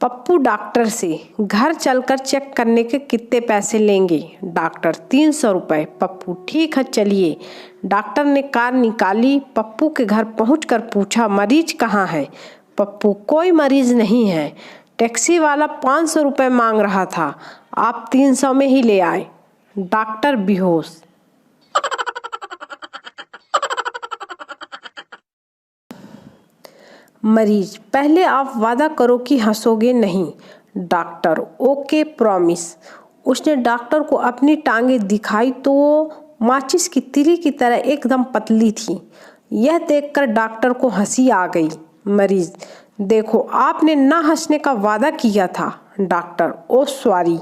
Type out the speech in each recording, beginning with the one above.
Pappu doctor से, घर चलकर चेक करने के कितने पैसे लेंगे? डॉक्टर 300 रुपये। पप्पू ठीक है चलिए। डॉक्टर ने कार निकाली। पप्पू के घर पहुंचकर पूछा मरीज कहाँ है? पप्पू कोई मरीज नहीं है। टैक्सी वाला 500 रुपये मांग रहा था, आप 300 में ही ले आए। डॉक्टर बेहोश। मरीज पहले आप वादा करो कि हंसोगे नहीं। Doctor okay promise. उसने डॉक्टर को अपनी टांगें दिखाई तो वो माचिस की तिली की तरह एकदम पतली थी। यह देखकर डॉक्टर को हंसी आ गई। मरीज देखो आपने ना हंसने का वादा किया था। डॉक्टर ओ सॉरी।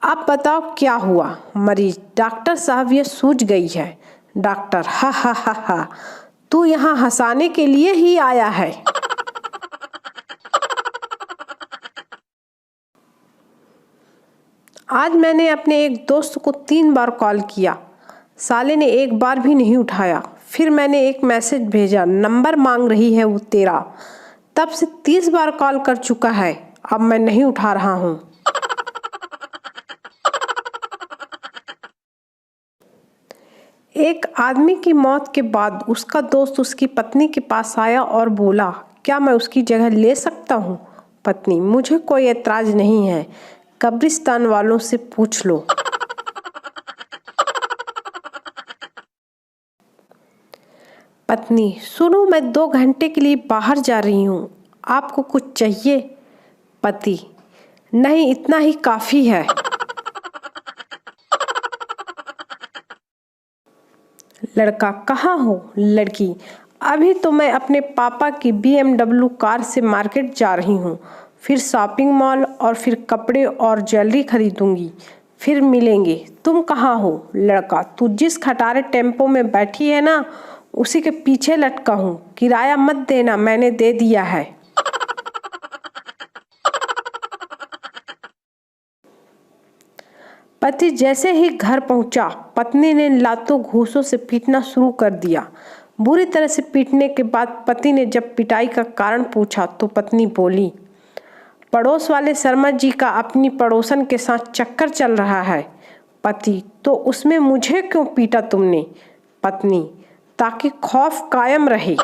आप बताओ क्या हुआ? मरीज डॉक्टर साहब ये सूझ गई है। डॉक्टर हा हा हा हा, तू यहाँ हंसाने के लिए ही आया है। आज मैंने अपने एक दोस्त को 3 बार कॉल किया, साले ने एक बार भी नहीं उठाया। फिर मैंने एक मैसेज भेजा, नंबर मांग रही है वो तेरा। तब से 30 बार कॉल कर चुका है, अब मैं नहीं उठा रहा हूँ। एक आदमी की मौत के बाद उसका दोस्त उसकी पत्नी के पास आया और बोला, क्या मैं उसकी जगह ले सकता हूँ? पत्नी मुझे कोई एतराज नहीं है, कब्रिस्तान वालों से पूछ लो। पत्नी सुनो, मैं 2 घंटे के लिए बाहर जा रही हूँ, आपको कुछ चाहिए? पति नहीं, इतना ही काफी है। लड़का कहाँ हो? लड़की अभी तो मैं अपने पापा की BMW कार से मार्केट जा रही हूँ, फिर शॉपिंग मॉल और फिर कपड़े और ज्वेलरी खरीदूंगी, फिर मिलेंगे। तुम कहाँ हो? लड़का तू जिस खटारे टेम्पो में बैठी है ना, उसी के पीछे लटका हूँ, किराया मत देना, मैंने दे दिया है। पति जैसे ही घर पहुंचा, पत्नी ने लातों घूंसों से पीटना शुरू कर दिया। बुरी तरह से पीटने के बाद पति ने जब पिटाई का कारण पूछा तो पत्नी बोली, पड़ोस वाले शर्मा जी का अपनी पड़ोसन के साथ चक्कर चल रहा है। पति तो उसमें मुझे क्यों पीटा तुमने? पत्नी ताकि खौफ कायम रहे।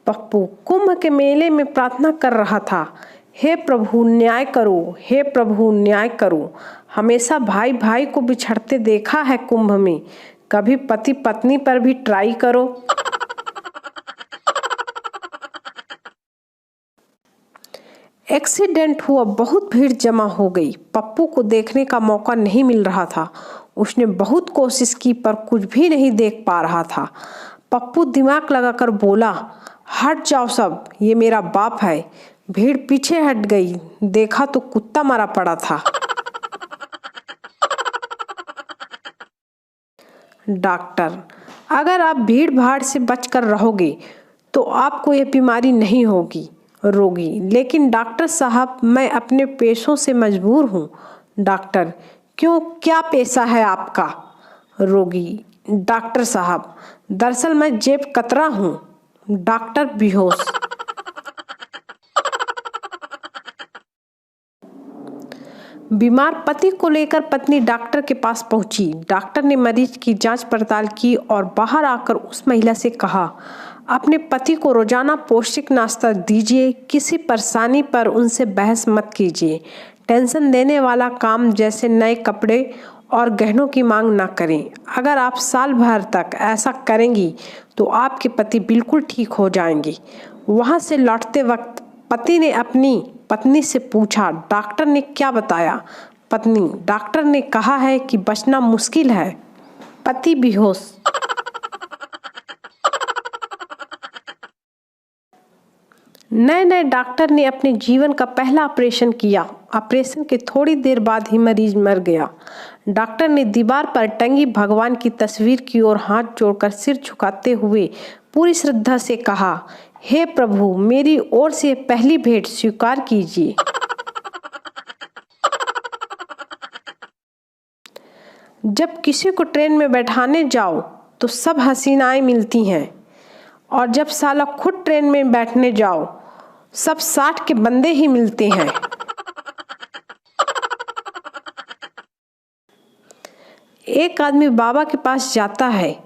पप्पू कुंभ के मेले में प्रार्थना कर रहा था, हे प्रभु न्याय करो, हे प्रभु न्याय करो। हमेशा भाई भाई को बिछड़ते देखा है कुंभ में, कभी पति पत्नी पर भी ट्राई करो। एक्सीडेंट हुआ, बहुत भीड़ जमा हो गई। पप्पू को देखने का मौका नहीं मिल रहा था। उसने बहुत कोशिश की पर कुछ भी नहीं देख पा रहा था। पप्पू दिमाग लगाकर बोला, हट जाओ सब, ये मेरा बाप है। भीड़ पीछे हट गई, देखा तो कुत्ता मरा पड़ा था। डॉक्टर अगर आप भीड़ भाड़ से बचकर रहोगे तो आपको यह बीमारी नहीं होगी। रोगी लेकिन डॉक्टर साहब मैं अपने पेशों से मजबूर हूँ। डॉक्टर क्यों, क्या पेशा है आपका? रोगी डॉक्टर साहब दरअसल मैं जेब कतरा हूँ। डॉक्टर बेहोश। बीमार पति को लेकर पत्नी डॉक्टर के पास पहुंची। डॉक्टर ने मरीज की जांच पड़ताल की और बाहर आकर उस महिला से कहा, अपने पति को रोजाना पौष्टिक नाश्ता दीजिए, किसी परेशानी पर उनसे बहस मत कीजिए, टेंशन देने वाला काम जैसे नए कपड़े और गहनों की मांग ना करें। अगर आप साल भर तक ऐसा करेंगी तो आपके पति बिल्कुल ठीक हो जाएंगे। वहां से लौटते वक्त पति ने अपनी पत्नी से पूछा, डॉक्टर ने क्या बताया? पत्नी डॉक्टर ने कहा है कि बचना मुश्किल है। पति बेहोश। नए नए डॉक्टर ने अपने जीवन का पहला ऑपरेशन किया। ऑपरेशन के थोड़ी देर बाद ही मरीज मर गया। डॉक्टर ने दीवार पर टंगी भगवान की तस्वीर की ओर हाथ जोड़कर सिर झुकाते हुए पूरी श्रद्धा से कहा, हे प्रभु मेरी ओर से पहली भेंट स्वीकार कीजिए। जब किसी को ट्रेन में बैठाने जाओ तो सब हसीनाएं मिलती हैं और जब साला खुद ट्रेन में बैठने जाओ सब 60 के बंदे ही मिलते हैं। एक आदमी बाबा के पास जाता है।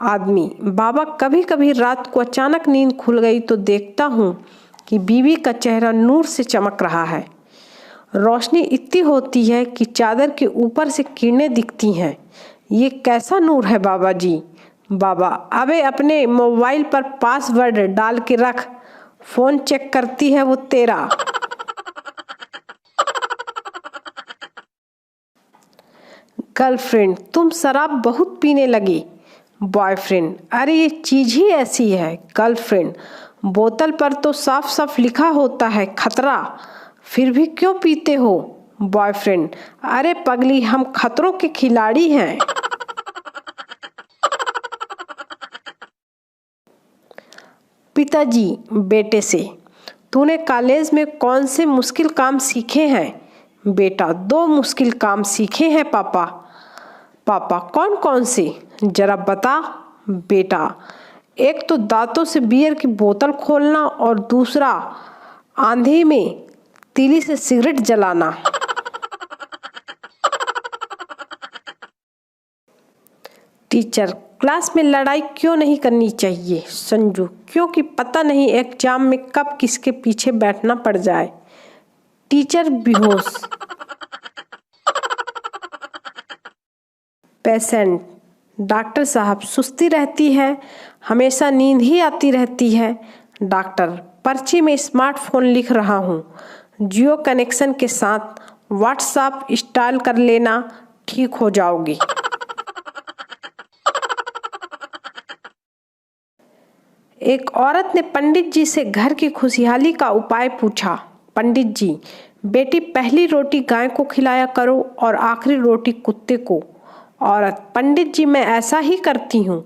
आदमी: बाबा, कभी कभी रात को अचानक नींद खुल गई तो देखता हूँ कि बीवी का चेहरा नूर से चमक रहा है। रोशनी इतनी होती है कि चादर के ऊपर से किरणें दिखती हैं। ये कैसा नूर है बाबा जी? बाबा: अबे अपने मोबाइल पर पासवर्ड डाल के रख, फोन चेक करती है वो तेरा। गर्लफ्रेंड: तुम शराब बहुत पीने लगी। बॉयफ्रेंड: अरे ये चीज ही ऐसी है। गर्लफ्रेंड: बोतल पर तो साफ साफ लिखा होता है खतरा, फिर भी क्यों पीते हो? बॉयफ्रेंड: अरे पगली, हम खतरों के खिलाड़ी हैं। पिताजी बेटे से: तूने कॉलेज में कौन से मुश्किल काम सीखे हैं? बेटा: 2 मुश्किल काम सीखे हैं पापा। पापा: कौन कौन से, जरा बता। बेटा: एक तो दांतों से बियर की बोतल खोलना और दूसरा आंधी में तीली से सिगरेट जलाना। टीचर: क्लास में लड़ाई क्यों नहीं करनी चाहिए? संजू: क्योंकि पता नहीं एग्जाम में कब किसके पीछे बैठना पड़ जाए। टीचर बेहोश। पेशेंट: डॉक्टर साहब, सुस्ती रहती है, हमेशा नींद ही आती रहती है। डॉक्टर: पर्ची में स्मार्टफोन लिख रहा हूँ, जियो कनेक्शन के साथ व्हाट्सएप इंस्टॉल कर लेना, ठीक हो जाओगी। एक औरत ने पंडित जी से घर की खुशहाली का उपाय पूछा। पंडित जी: बेटी, पहली रोटी गाय को खिलाया करो और आखिरी रोटी कुत्ते को। औरत: पंडित जी, मैं ऐसा ही करती हूँ,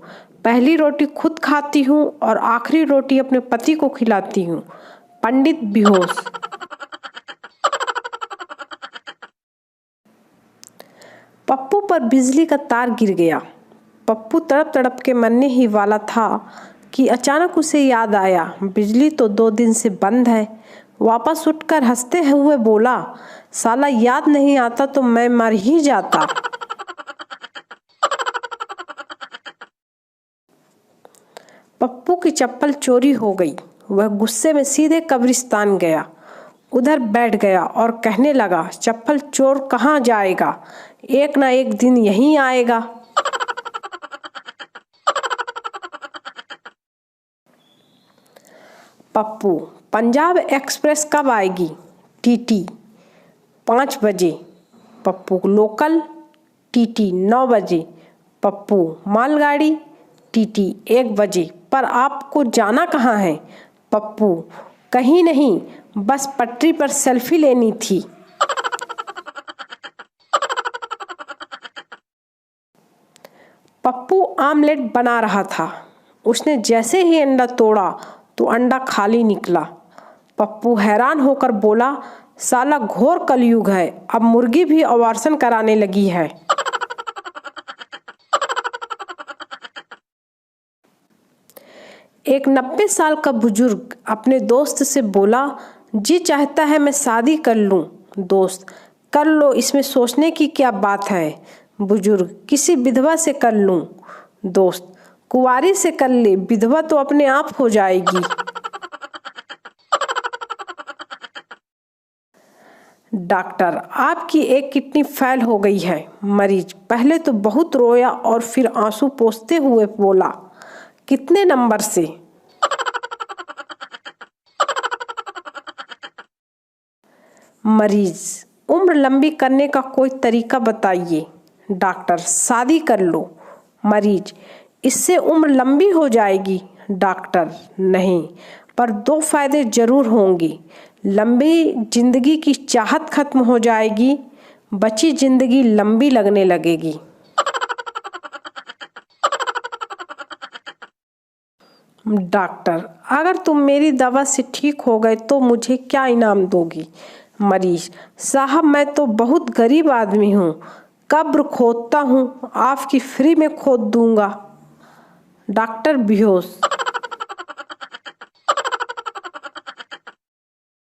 पहली रोटी खुद खाती हूँ और आखिरी रोटी अपने पति को खिलाती हूँ। पंडित बेहोश। पप्पू पर बिजली का तार गिर गया। पप्पू तड़प तड़प के मरने ही वाला था कि अचानक उसे याद आया, बिजली तो 2 दिन से बंद है। वापस उठकर हंसते हुए बोला, साला याद नहीं आता तो मैं मर ही जाता। पप्पू की चप्पल चोरी हो गई। वह गुस्से में सीधे कब्रिस्तान गया, उधर बैठ गया और कहने लगा, चप्पल चोर कहाँ जाएगा, एक ना एक दिन यहीं आएगा। पप्पू: पंजाब एक्सप्रेस कब आएगी? टीटी: 5 बजे। पप्पू: लोकल? टीटी: 9 बजे। पप्पू: मालगाड़ी? टीटी: 1 बजे। पर आपको जाना कहाँ है? पप्पू: कहीं नहीं, बस पटरी पर सेल्फी लेनी थी। पप्पू आमलेट बना रहा था। उसने जैसे ही अंडा तोड़ा तो अंडा खाली निकला। पप्पू हैरान होकर बोला, साला घोर कलयुग है, अब मुर्गी भी अबॉर्शन कराने लगी है। एक 90 साल का बुजुर्ग अपने दोस्त से बोला, जी चाहता है मैं शादी कर लूं। दोस्त: कर लो, इसमें सोचने की क्या बात है। बुजुर्ग: किसी विधवा से कर लूं। दोस्त: कुंवारी से कर ले, विधवा तो अपने आप हो जाएगी। डॉक्टर: आपकी एक किडनी फेल हो गई है। मरीज पहले तो बहुत रोया और फिर आंसू पोंछते हुए बोला, कितने नंबर से? मरीज: उम्र लंबी करने का कोई तरीका बताइए। डॉक्टर: शादी कर लो। मरीज: इससे उम्र लंबी हो जाएगी। डॉक्टर: नहीं, पर 2 फायदे जरूर होंगे। लंबी जिंदगी की चाहत खत्म हो जाएगी, बची जिंदगी लंबी लगने लगेगी। डॉक्टर: अगर तुम मेरी दवा से ठीक हो गए तो मुझे क्या इनाम दोगी? मरीज: साहब मैं तो बहुत गरीब आदमी हूँ, कब्र खोदता हूँ, आपकी फ्री में खोद दूंगा। डॉक्टर बेहोश।